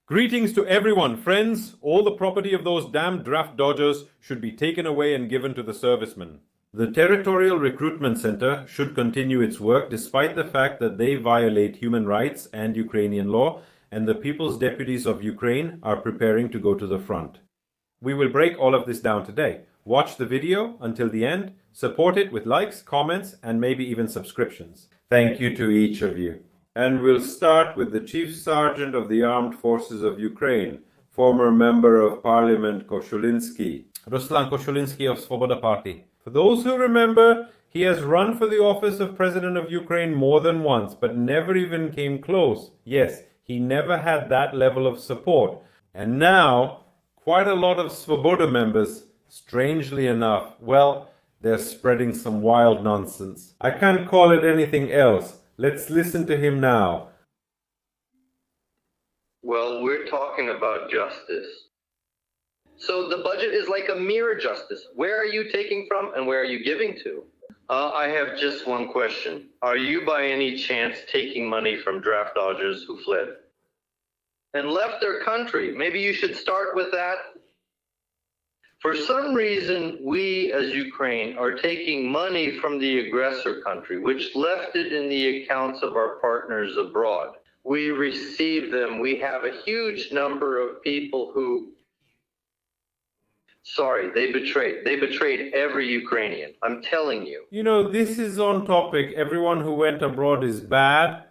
Greetings to everyone, friends. All the property of those damn draft dodgers should be taken away and given to the servicemen. The Territorial Recruitment Center should continue its work despite the fact that they violate human rights and Ukrainian law, and the People's Deputies of Ukraine are preparing to go to the front. We will break all of this down today. Watch the video until the end, support it with likes, comments, and maybe even subscriptions. Thank you to each of you. And we'll start with the Chief Sergeant of the Armed Forces of Ukraine, former Member of Parliament Koshulinsky, Ruslan Koshulinsky of Svoboda Party. For those who remember, he has run for the office of President of Ukraine more than once, but never even came close. Yes, he never had that level of support. And now, quite a lot of Svoboda members, strangely enough, well, they're spreading some wild nonsense. I can't call it anything else. Let's listen to him now. Well, we're talking about justice. So the budget is like a mirror justice. Where are you taking from and where are you giving to? I have just one question. Are you by any chance taking money from draft dodgers who fled and left their country? Maybe you should start with that. For some reason, we as Ukraine are taking money from the aggressor country, which left it in the accounts of our partners abroad. We receive them. We have a huge number of people who, they betrayed every Ukrainian. I'm telling you. You know, this is on topic. Everyone who went abroad is bad.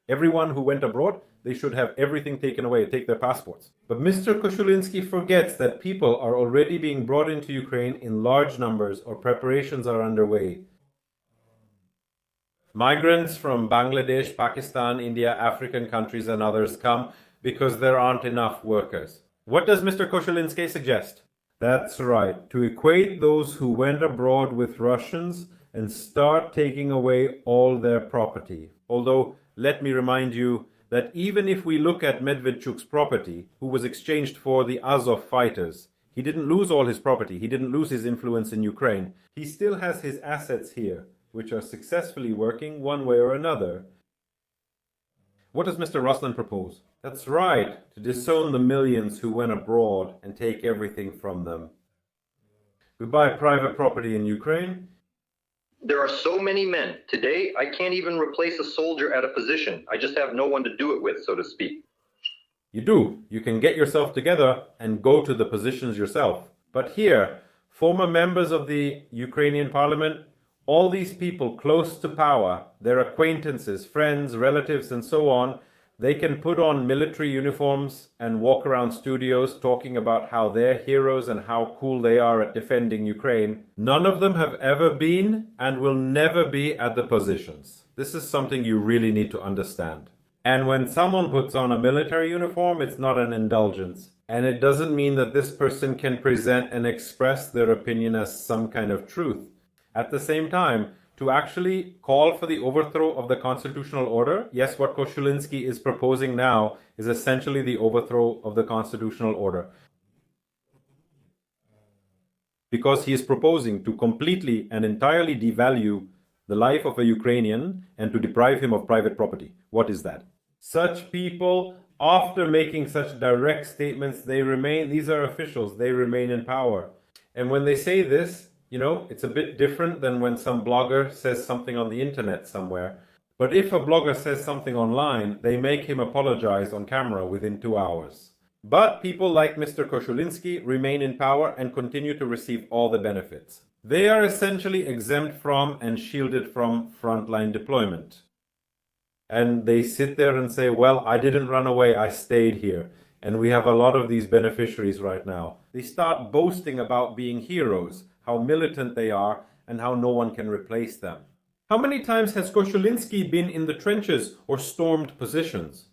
Everyone who went abroad, they should have everything taken away, take their passports. But Mr. Koshulinsky forgets that people are already being brought into Ukraine in large numbers or preparations are underway. Migrants from Bangladesh, Pakistan, India, African countries and others come because there aren't enough workers. What does Mr. Koshulinsky suggest? That's right, to equate those who went abroad with Russians and start taking away all their property. Although, let me remind you that even if we look at Medvedchuk's property, who was exchanged for the Azov fighters, he didn't lose all his property, he didn't lose his influence in Ukraine. He still has his assets here, which are successfully working one way or another. What does Mr. Ruslan propose? That's right, to disown the millions who went abroad and take everything from them. We buy private property in Ukraine. There are so many men. Today, I can't even replace a soldier at a position. I just have no one to do it with, so to speak. You do. You can get yourself together and go to the positions yourself. But here, former members of the Ukrainian parliament, all these people close to power, their acquaintances, friends, relatives, and so on, they can put on military uniforms and walk around studios talking about how they're heroes and how cool they are at defending Ukraine. None of them have ever been and will never be at the positions. This is something you really need to understand. And when someone puts on a military uniform, it's not an indulgence. And it doesn't mean that this person can present and express their opinion as some kind of truth. At the same time, to actually call for the overthrow of the constitutional order, yes, what Koshulinsky is proposing now is essentially the overthrow of the constitutional order. Because he is proposing to completely and entirely devalue the life of a Ukrainian and to deprive him of private property. What is that? Such people, after making such direct statements, these are officials, they remain in power. And when they say this, you know, it's a bit different than when some blogger says something on the internet somewhere. But if a blogger says something online, they make him apologize on camera within 2 hours. But people like Mr. Koshulinsky remain in power and continue to receive all the benefits. They are essentially exempt from and shielded from frontline deployment. And they sit there and say, well, I didn't run away, I stayed here. And we have a lot of these beneficiaries right now. They start boasting about being heroes, how militant they are, and how no one can replace them. How many times has Koshulinsky been in the trenches or stormed positions?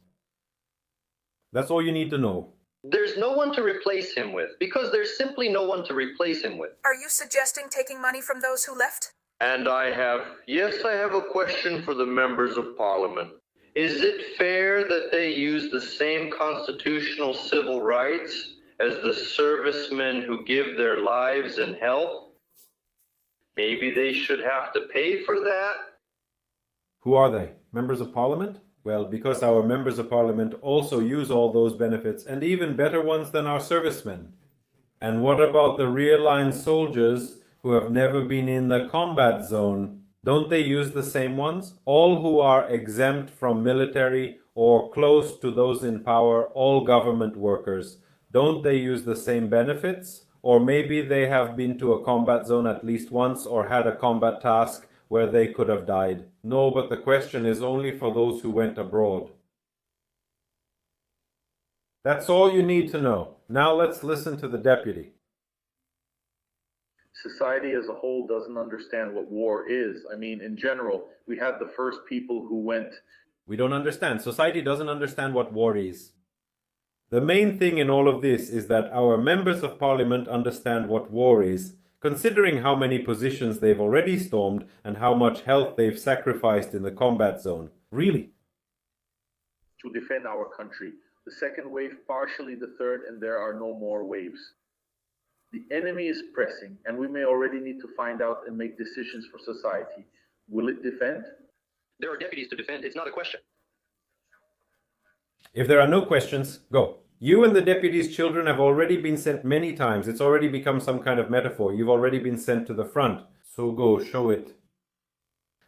That's all you need to know. There's no one to replace him with, because there's simply no one to replace him with. Are you suggesting taking money from those who left? And I have a question for the members of parliament. Is it fair that they use the same constitutional civil rights as the servicemen who give their lives and health? Maybe they should have to pay for that? Who are they? Members of parliament? Well, because our members of parliament also use all those benefits, and even better ones than our servicemen. And what about the real-line soldiers who have never been in the combat zone? Don't they use the same ones? All who are exempt from military or close to those in power, all government workers, don't they use the same benefits? Or maybe they have been to a combat zone at least once or had a combat task where they could have died. No, but the question is only for those who went abroad. That's all you need to know. Now let's listen to the deputy. Society as a whole doesn't understand what war is. I mean, in general, we had the first people who went. We don't understand. Society doesn't understand what war is. The main thing in all of this is that our members of parliament understand what war is, considering how many positions they've already stormed and how much health they've sacrificed in the combat zone. Really. To defend our country. The second wave, partially the third, and there are no more waves. The enemy is pressing, and we may already need to find out and make decisions for society. Will it defend? There are deputies to defend. It's not a question. If there are no questions, go. You and the deputy's children have already been sent many times. It's already become some kind of metaphor. You've already been sent to the front. So go, show it.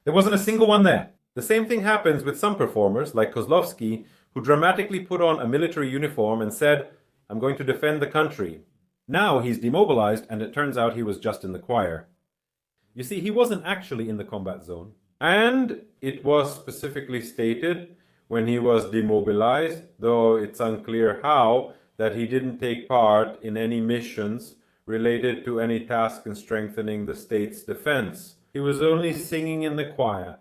There wasn't a single one there. The same thing happens with some performers, like Kozlovsky, who dramatically put on a military uniform and said, "I'm going to defend the country." Now he's demobilized, and it turns out he was just in the choir. You see, he wasn't actually in the combat zone. And it was specifically stated when he was demobilized, though it's unclear how, that he didn't take part in any missions related to any task in strengthening the state's defense. He was only singing in the choir.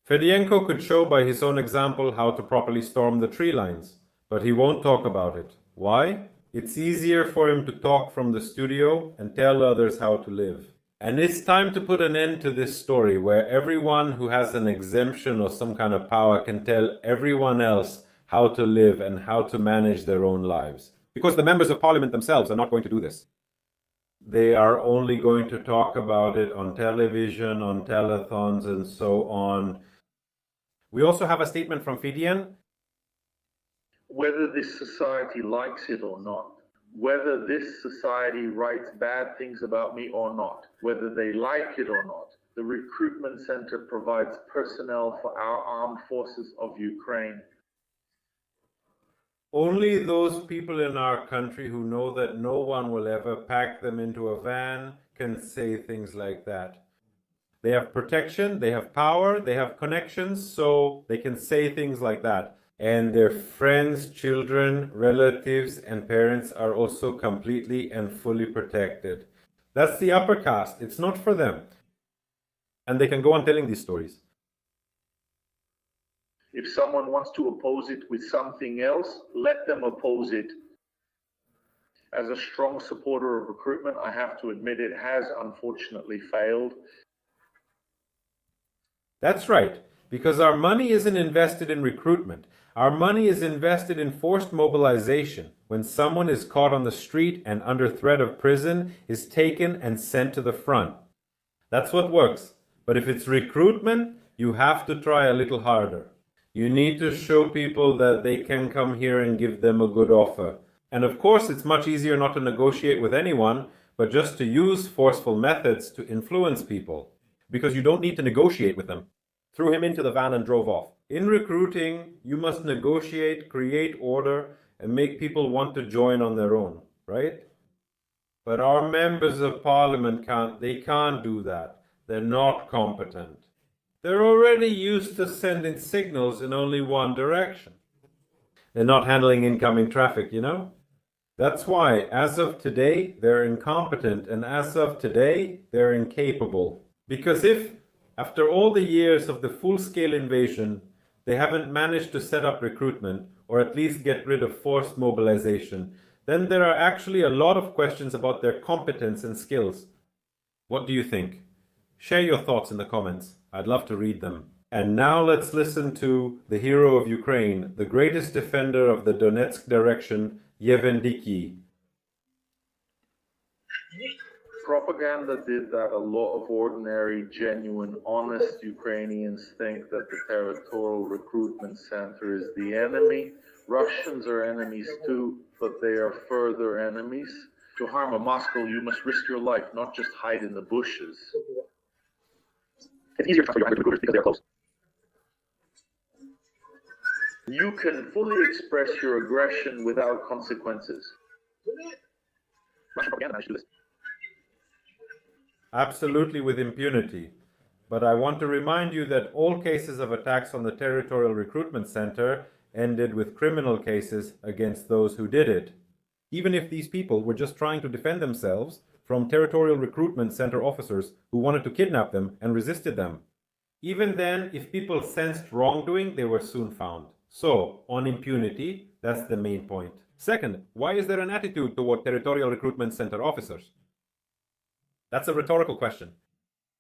Fedienko could show by his own example how to properly storm the tree lines, but he won't talk about it. Why? It's easier for him to talk from the studio and tell others how to live. And it's time to put an end to this story where everyone who has an exemption or some kind of power can tell everyone else how to live and how to manage their own lives. Because the members of parliament themselves are not going to do this. They are only going to talk about it on television, on telethons, and so on. We also have a statement from Fidien. Whether this society likes it or not, whether this society writes bad things about me or not, whether they like it or not, the recruitment center provides personnel for our armed forces of Ukraine. Only those people in our country who know that no one will ever pack them into a van can say things like that. They have protection, they have power, they have connections, so they can say things like that. And their friends, children, relatives, and parents are also completely and fully protected. That's the upper caste. It's not for them. And they can go on telling these stories. If someone wants to oppose it with something else, let them oppose it. As a strong supporter of recruitment, I have to admit it has unfortunately failed. That's right, because our money isn't invested in recruitment. Our money is invested in forced mobilization, when someone is caught on the street and under threat of prison is taken and sent to the front. That's what works. But if it's recruitment, you have to try a little harder. You need to show people that they can come here and give them a good offer. And of course, it's much easier not to negotiate with anyone, but just to use forceful methods to influence people. Because you don't need to negotiate with them. Threw him into the van and drove off. In recruiting, you must negotiate, create order, and make people want to join on their own, right? But our members of parliament can't do that. They're not competent. They're already used to sending signals in only one direction. They're not handling incoming traffic, you know? That's why, as of today, they're incompetent, and as of today, they're incapable. Because if, after all the years of the full-scale invasion, they haven't managed to set up recruitment, or at least get rid of forced mobilization, then there are actually a lot of questions about their competence and skills. What do you think? Share your thoughts in the comments. I'd love to read them. And now let's listen to the hero of Ukraine, the greatest defender of the Donetsk direction, Yevhen Dickey. Propaganda did that. A lot of ordinary, genuine, honest Ukrainians think that the territorial recruitment center is the enemy. Russians are enemies too, but they are further enemies. To harm a Moscow, you must risk your life, not just hide in the bushes. It's easier to trust your recruiters because they are close. You can fully express your aggression without consequences. Russian propaganda managed to do this. Absolutely with impunity. But I want to remind you that all cases of attacks on the Territorial Recruitment Center ended with criminal cases against those who did it, even if these people were just trying to defend themselves from Territorial Recruitment Center officers who wanted to kidnap them and resisted them. Even then, if people sensed wrongdoing, they were soon found. So, on impunity, that's the main point. Second, why is there an attitude toward Territorial Recruitment Center officers? That's a rhetorical question.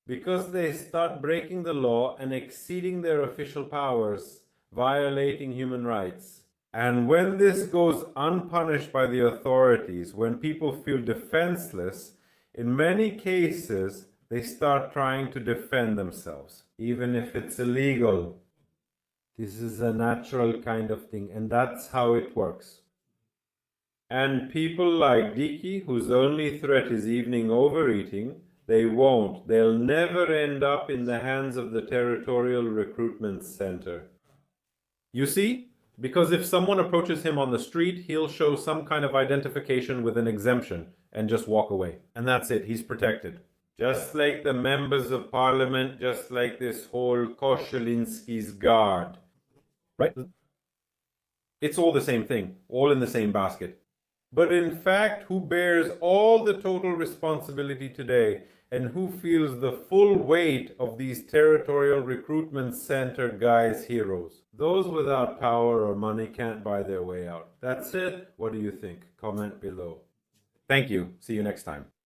Because they start breaking the law and exceeding their official powers, violating human rights. And when this goes unpunished by the authorities, when people feel defenseless, in many cases, they start trying to defend themselves, even if it's illegal. This is a natural kind of thing, and that's how it works. And people like Diki, whose only threat is evening overeating, they'll never end up in the hands of the Territorial Recruitment Center. You see? Because if someone approaches him on the street, he'll show some kind of identification with an exemption and just walk away. And that's it, he's protected. Just like the members of parliament, just like this whole Koshalinsky's guard. Right? It's all the same thing, all in the same basket. But in fact, who bears all the total responsibility today and who feels the full weight of these Territorial Recruitment Center guys' heroes? Those without power or money can't buy their way out. That's it. What do you think? Comment below. Thank you. See you next time.